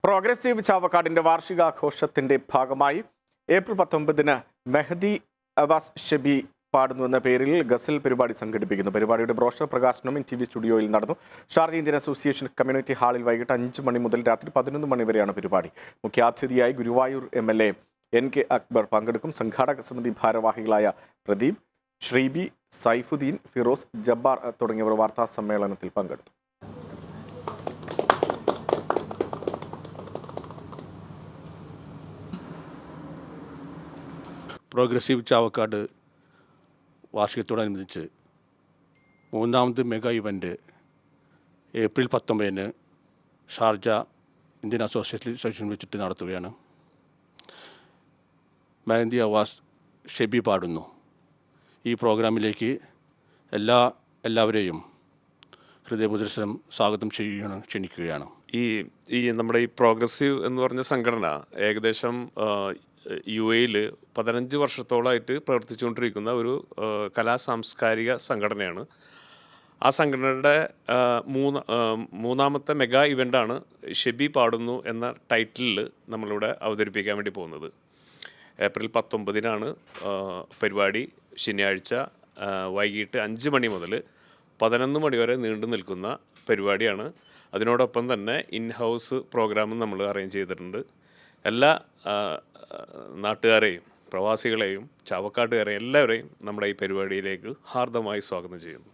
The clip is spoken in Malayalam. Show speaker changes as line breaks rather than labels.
പ്രോഗ്രസീവ് ചാവക്കാടിന്റെ വാർഷികാഘോഷത്തിന്റെ ഭാഗമായി ഏപ്രിൽ 19-ന് മെഹദി അവാസ് ഷെബി പാടുന്നു എന്ന പേരിൽ ഗസൽ പരിപാടി സംഘടിപ്പിക്കുന്നു. പരിപാടിയുടെ ബ്രോഷർ പ്രകാശനം NTV സ്റ്റുഡിയോയിൽ നടന്നു. ഷാർജ ഇന്ത്യൻ അസോസിയേഷൻ കമ്മ്യൂണിറ്റി ഹാളിൽ വൈകിട്ട് 5 മണി മുതൽ രാത്രി 11 മണി വരെയാണ് പരിപാടി. മുഖ്യാതിഥിയായി ഗുരുവായൂർ MLA NK അക്ബർ പങ്കെടുക്കും. സംഘാടക സമിതി ഭാരവാഹികളായ പ്രദീപ്, ശ്രീബി, സൈഫുദ്ദീൻ, ഫിറോസ്, ജബ്ബാർ തുടങ്ങിയവർ വാർത്താ സമ്മേളനത്തിൽ പങ്കെടുത്തു.
പ്രോഗ്രസീവ് ചാവക്കാട് വാർഷികത്തോടനുബന്ധിച്ച് മൂന്നാമത് മെഗാ ഇവൻ്റ് ഏപ്രിൽ 19-ന് ഷാർജ ഇന്ത്യൻ അസോസിയേഷൻ വെച്ചിട്ട് നടത്തുകയാണ്. മെഹദി അവാസ് ഷെബി പാടുന്നു. ഈ പ്രോഗ്രാമിലേക്ക് എല്ലാവരെയും ഹൃദയപുരസ്സരം സ്വാഗതം ക്ഷണിക്കുകയാണ്.
ഈ നമ്മുടെ ഈ പ്രോഗ്രസീവ് എന്ന് പറഞ്ഞ സംഘടന ഏകദേശം UAE 15 വർഷത്തോളമായിട്ട് പ്രവർത്തിച്ചുകൊണ്ടിരിക്കുന്ന ഒരു കലാസാംസ്കാരിക സംഘടനയാണ്. ആ സംഘടനയുടെ മൂന്നാമത്തെ മെഗാ ഇവൻ്റാണ് ഷെബി പാടുന്നു എന്ന ടൈറ്റിലിൽ നമ്മളിവിടെ അവതരിപ്പിക്കാൻ വേണ്ടി പോകുന്നത്. ഏപ്രിൽ 19-നാണ് പരിപാടി. ശനിയാഴ്ച വൈകിട്ട് 5 മണി മുതൽ 11 മണി വരെ നീണ്ടു നിൽക്കുന്ന പരിപാടിയാണ്. അതിനോടൊപ്പം തന്നെ ഇൻ-ഹൗസ് പ്രോഗ്രാമും നമ്മൾ അറേഞ്ച് ചെയ്തിട്ടുണ്ട്. എല്ലാ നാട്ടുകാരെയും പ്രവാസികളെയും ചാവക്കാട്ടുകാരെയും എല്ലാവരെയും നമ്മുടെ ഈ പരിപാടിയിലേക്ക് ഹാർദമായി സ്വാഗതം ചെയ്യുന്നു.